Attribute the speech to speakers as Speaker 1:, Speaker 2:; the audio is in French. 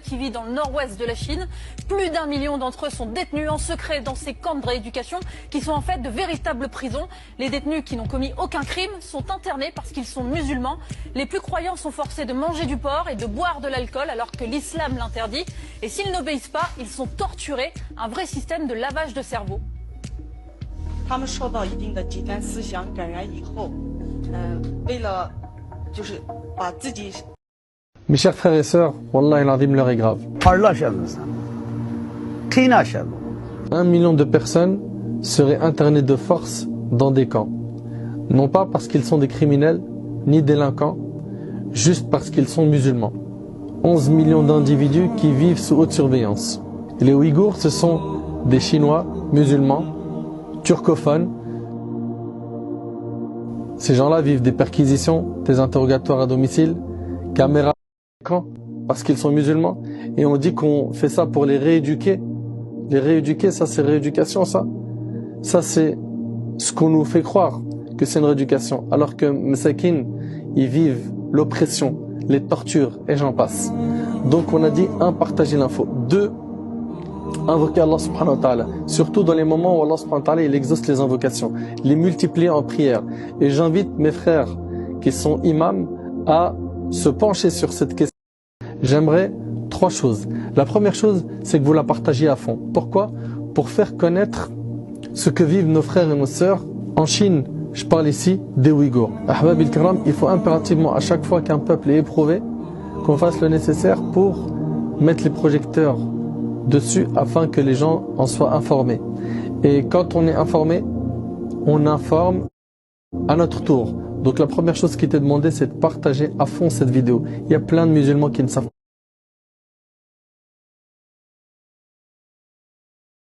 Speaker 1: qui vit dans le nord-ouest de la Chine. Plus d'1 million d'entre eux sont détenus en secret dans ces camps de rééducation qui sont en fait de véritables prisons. Les détenus qui n'ont commis aucun crime sont internés parce qu'ils sont musulmans. Les plus croyants sont forcés de manger du porc et de boire de l'alcool alors que l'islam l'interdit. Et s'ils n'obéissent pas, ils sont torturés. Un vrai système de lavage de cerveau.
Speaker 2: 他们受到一定的极端思想感染以后，为了就是把自己。
Speaker 3: Mes chers frères et sœurs, Wallah al-Azim, l'heure est grave. 1 million de personnes seraient internées de force dans des camps. Non pas parce qu'ils sont des criminels, ni délinquants, juste parce qu'ils sont musulmans. 11 millions d'individus qui vivent sous haute surveillance. Et les Ouïghours, ce sont des Chinois, musulmans, turcophones. Ces gens-là vivent des perquisitions, des interrogatoires à domicile, caméras parce qu'ils sont musulmans. Et on dit qu'on fait ça pour les rééduquer. Les rééduquer, ça c'est rééducation, ça. Ça c'est ce qu'on nous fait croire que c'est une rééducation. Alors que Masakin, ils vivent l'oppression, les tortures et j'en passe. Donc on a dit 1, partager l'info. 2, invoquer Allah subhanahu wa ta'ala. Surtout dans les moments où Allah subhanahu wa ta'ala il exauce les invocations. Les multiplier en prière. Et j'invite mes frères qui sont imams à se pencher sur cette question. J'aimerais 3 choses. La première chose, c'est que vous la partagiez à fond. Pourquoi? Pour faire connaître ce que vivent nos frères et nos sœurs en Chine. Je parle ici des Ouïghours. Ahbab il-Kiram, il faut impérativement à chaque fois qu'un peuple est éprouvé, qu'on fasse le nécessaire pour mettre les projecteurs dessus afin que les gens en soient informés. Et quand on est informé, on informe à notre tour. Donc la première chose qui t'est demandé, c'est de partager à fond cette vidéo. Il y a plein de musulmans qui ne savent